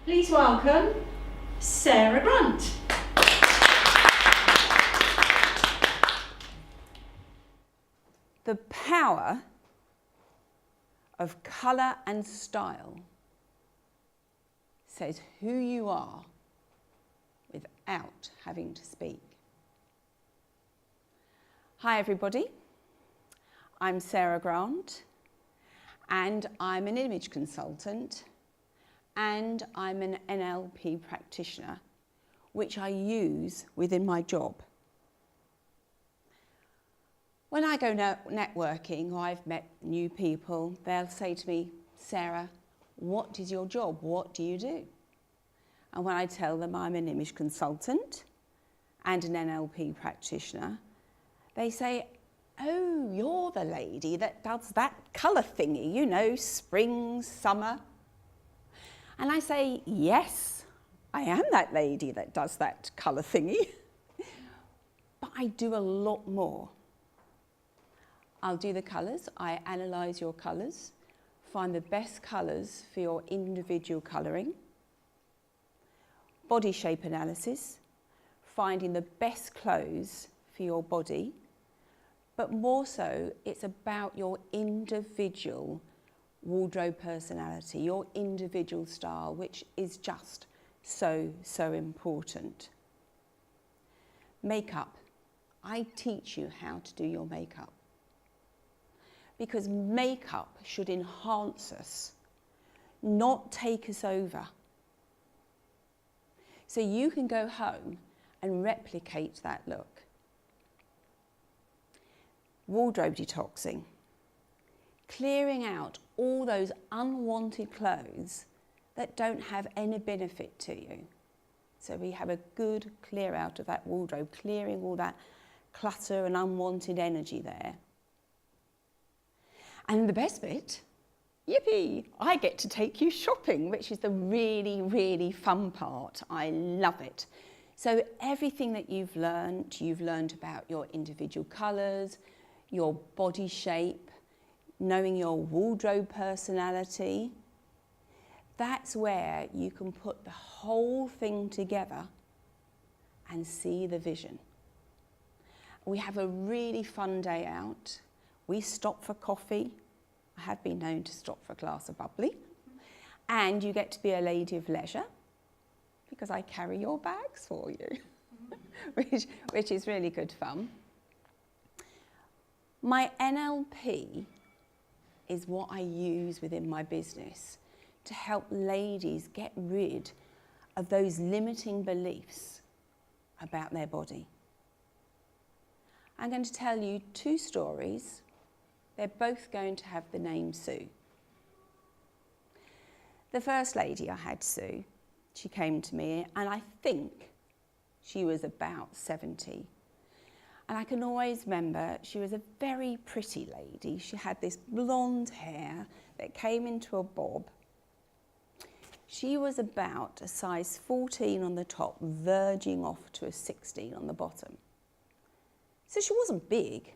Please welcome Sarah Grant. The power of colour and style says who you are without having to speak. Hi everybody, I'm Sarah Grant and I'm an image consultant and I'm an NLP practitioner, which I use within my job. When I go networking or I've met new people, they'll say to me, Sarah, what is your job? What do you do? And when I tell them I'm an image consultant and an NLP practitioner, they say, oh, you're the lady that does that colour thingy, you know, spring, summer. And I say, yes, I am that lady that does that colour thingy, but I do a lot more. I'll do the colours, I analyse your colours, find the best colours for your individual colouring, body shape analysis, finding the best clothes for your body, but more so it's about your individual wardrobe personality, your individual style, which is just so important. Makeup. I teach you how to do your makeup. Because makeup should enhance us, not take us over. So you can go home and replicate that look. Wardrobe detoxing. Clearing out all those unwanted clothes that don't have any benefit to you. So we have a good clear out of that wardrobe, clearing all that clutter and unwanted energy there. And the best bit, yippee, I get to take you shopping, which is the really fun part. I love it. So everything that you've learned about your individual colours, your body shape, knowing your wardrobe personality, that's where you can put the whole thing together and see the vision. We have a really fun day out. We stop for coffee. I have been known to stop for a glass of bubbly. And you get to be a lady of leisure because I carry your bags for you, which is really good fun. My NLP is what I use within my business to help ladies get rid of those limiting beliefs about their body. I'm going to tell you two stories. They're both going to have the name Sue. The first lady I had, Sue, she came to me and I think she was about 70. And I can always remember she was a very pretty lady. She had this blonde hair that came into a bob. She was about a size 14 on the top, verging off to a 16 on the bottom. So she wasn't big.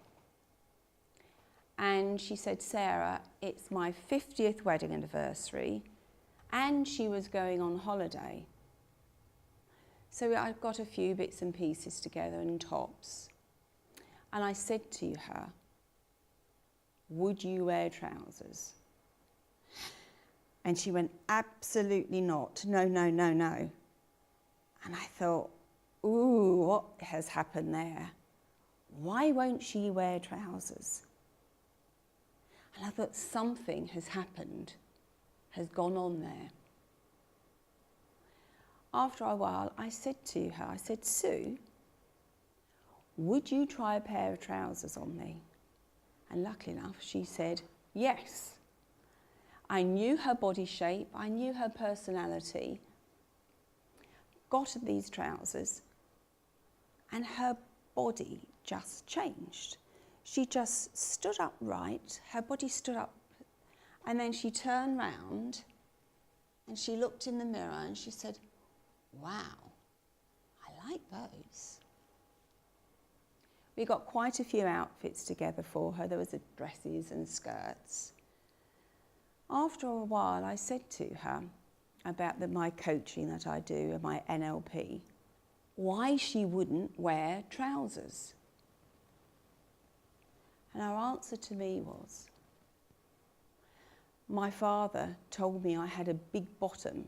And she said, Sarah, it's my 50th wedding anniversary, and she was going on holiday. So I got a few bits and pieces together and tops. And I said to her, would you wear trousers? And she went, absolutely not. No. And I thought, ooh, what has happened there? Why won't she wear trousers? And I thought something has happened, has gone on there. After a while, I said to her, I said, Sue, would you try a pair of trousers on me? And luckily enough, she said, yes. I knew her body shape, I knew her personality, got these trousers, and her body just changed. She just stood upright, her body stood up, and then she turned round and she looked in the mirror and she said, wow, I like those. We got quite a few outfits together for her. There was dresses and skirts. After a while, I said to her, about my coaching that I do and my NLP, why she wouldn't wear trousers. And her answer to me was, my father told me I had a big bottom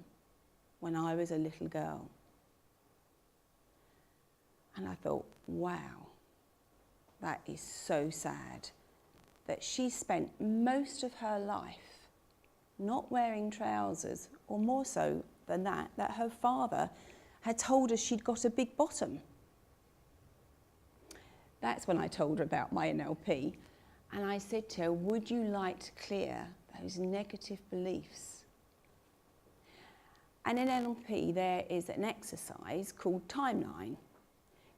when I was a little girl. And I thought, wow, that is so sad that she spent most of her life not wearing trousers, or more so than that her father had told her she'd got a big bottom. That's when I told her about my NLP, and I said to her, would you like to clear those negative beliefs? And in NLP there is an exercise called timeline.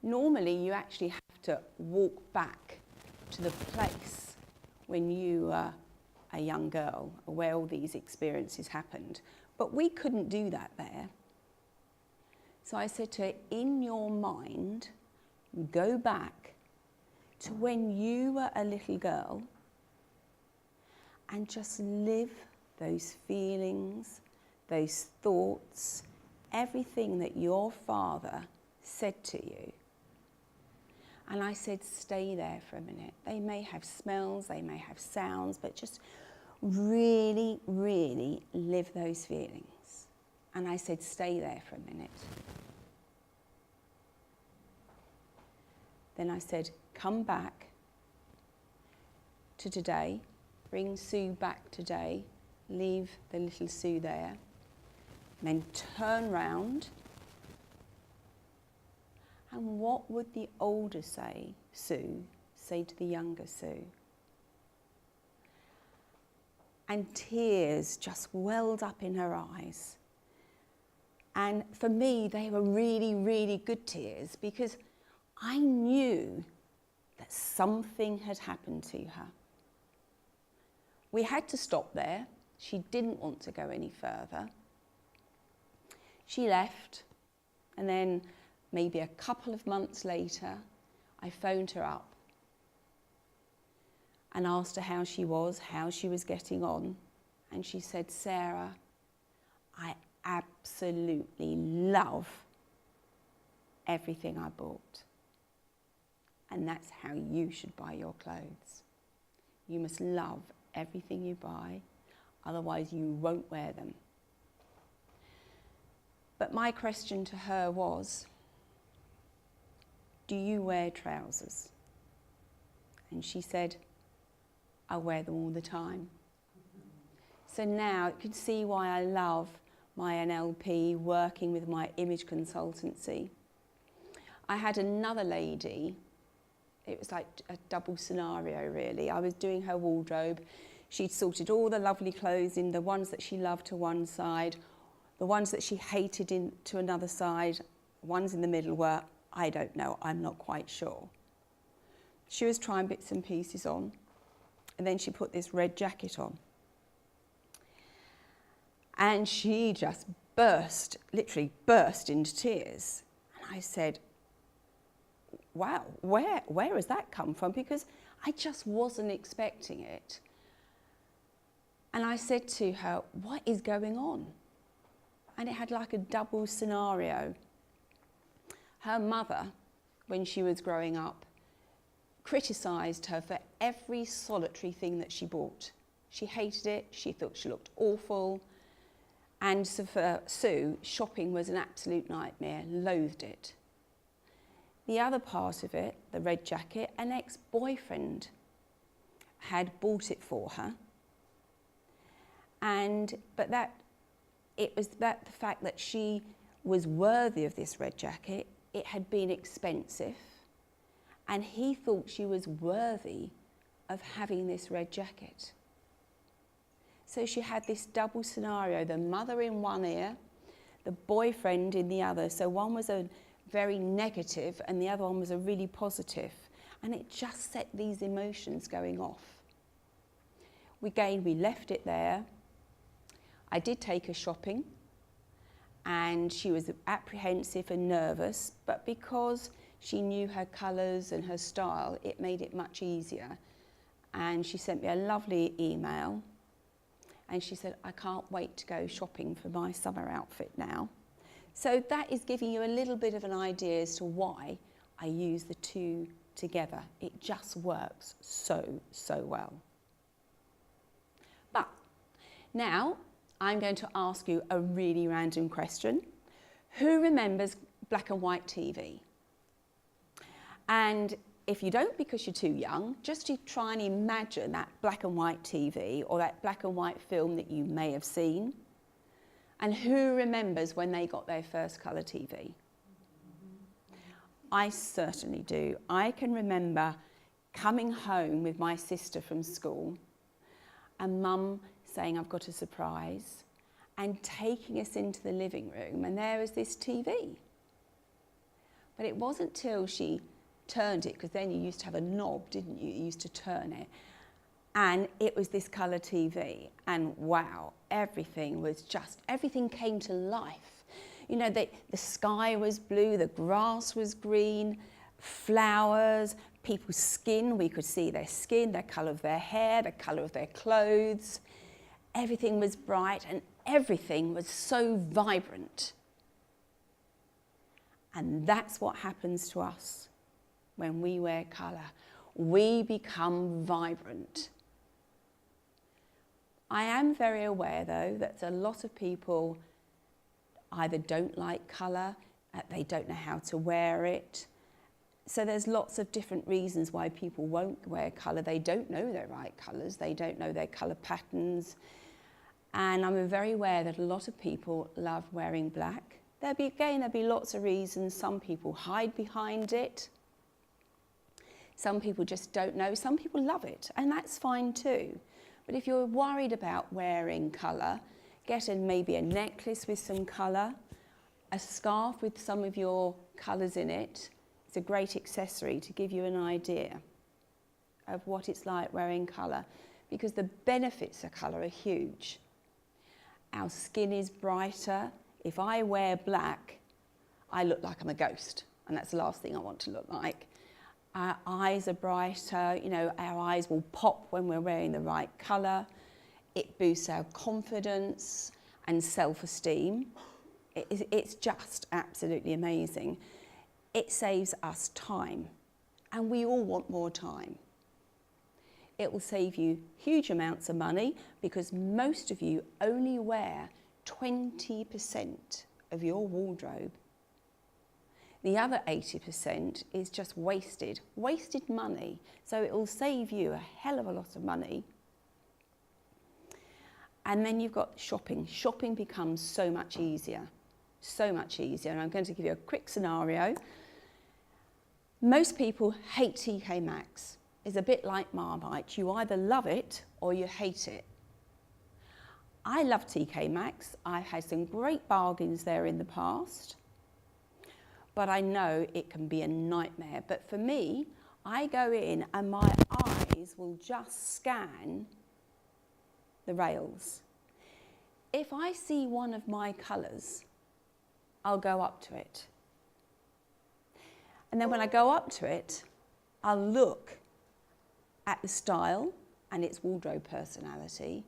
Normally you actually have to walk back to the place when you were a young girl, where all these experiences happened. But we couldn't do that there. So I said to her, in your mind, go back to when you were a little girl and just live those feelings, those thoughts, everything that your father said to you. And I said, stay there for a minute. They may have smells, they may have sounds, but just really, really live those feelings. And I said, stay there for a minute. Then I said, come back to today, bring Sue back today, leave the little Sue there, and then turn round. And what would the older Sue say to the younger Sue? And tears just welled up in her eyes. And for me, they were really, really good tears, because I knew that something had happened to her. We had to stop there. She didn't want to go any further. She left, and then maybe a couple of months later, I phoned her up and asked her how she was getting on. And she said, Sarah, I absolutely love everything I bought. And that's how you should buy your clothes. You must love everything you buy, otherwise you won't wear them. But my question to her was, do you wear trousers? And she said, I wear them all the time. So now you can see why I love my NLP, working with my image consultancy. I had another lady, it was like a double scenario really. I was doing her wardrobe. She'd sorted all the lovely clothes in, the ones that she loved to one side, the ones that she hated to another side, ones in the middle were, I don't know, I'm not quite sure. She was trying bits and pieces on, and then she put this red jacket on. And she just literally burst into tears. And I said, wow, where has that come from? Because I just wasn't expecting it. And I said to her, what is going on? And it had like a double scenario. Her mother, when she was growing up, criticised her for every solitary thing that she bought. She hated it, she thought she looked awful. And so for Sue, shopping was an absolute nightmare, loathed it. The other part of it, the red jacket, an ex-boyfriend had bought it for her. But it was the fact that she was worthy of this red jacket. It had been expensive, and he thought she was worthy of having this red jacket. So she had this double scenario, the mother in one ear, the boyfriend in the other. So one was a very negative and the other one was a really positive. And it just set these emotions going off. We left it there. I did take her shopping, and she was apprehensive and nervous, but because she knew her colours and her style, it made it much easier. And she sent me a lovely email, And she said, I can't wait to go shopping for my summer outfit now. So that is giving you a little bit of an idea as to why I use the two together. It just works so, so well. But now I'm going to ask you a really random question. Who remembers black and white TV? And if you don't because you're too young, just to try and imagine that black and white TV or that black and white film that you may have seen. And who remembers when they got their first colour TV? I certainly do. I can remember coming home with my sister from school and Mum saying, I've got a surprise, and taking us into the living room, and there was this TV. But it wasn't till she turned it, because then you used to have a knob, didn't you? You used to turn it. And it was this colour TV. And wow, everything came to life. You know, the sky was blue, the grass was green, flowers, people's skin, we could see their skin, the colour of their hair, the colour of their clothes. Everything was bright and everything was so vibrant. And that's what happens to us when we wear colour. We become vibrant. I am very aware, though, that a lot of people either don't like colour, they don't know how to wear it. So there's lots of different reasons why people won't wear colour. They don't know their right colours, they don't know their colour patterns. And I'm very aware that a lot of people love wearing black. There'll be lots of reasons. Some people hide behind it. Some people just don't know. Some people love it, and that's fine too. But if you're worried about wearing colour, get maybe a necklace with some colour, a scarf with some of your colours in it. It's a great accessory to give you an idea of what it's like wearing colour, because the benefits of colour are huge. Our skin is brighter. If I wear black, I look like I'm a ghost, and that's the last thing I want to look like. Our eyes are brighter, you know, our eyes will pop when we're wearing the right colour. It boosts our confidence and self-esteem. It's just absolutely amazing. It saves us time, and we all want more time. It will save you huge amounts of money, because most of you only wear 20% of your wardrobe. The other 80% is just wasted money. So it will save you a hell of a lot of money. And then you've got shopping. Shopping becomes so much easier. And I'm going to give you a quick scenario. Most people hate TK Maxx. It's a bit like Marmite. You either love it or you hate it. I love TK Maxx. I've had some great bargains there in the past, but I know it can be a nightmare. But for me, I go in and my eyes will just scan the rails. If I see one of my colours, I'll go up to it. And then when I go up to it, I'll look at the style and its wardrobe personality.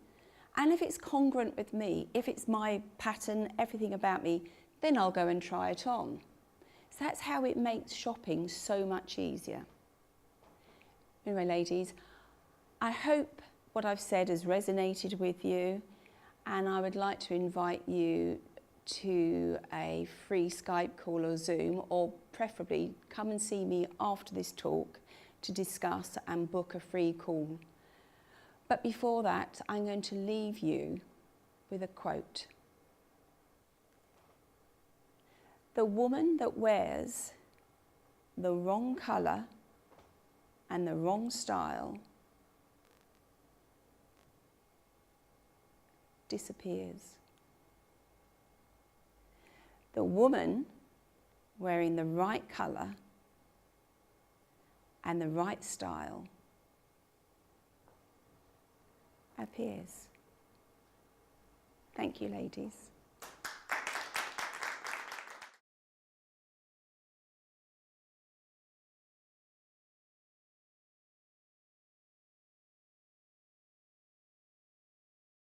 And if it's congruent with me, if it's my pattern, everything about me, then I'll go and try it on. So that's how it makes shopping so much easier. Anyway, ladies, I hope what I've said has resonated with you, and I would like to invite you to a free Skype call or Zoom, or preferably come and see me after this talk to discuss and book a free call. But before that, I'm going to leave you with a quote. The woman that wears the wrong colour and the wrong style disappears. The woman wearing the right colour and the right style appears. Thank you, ladies.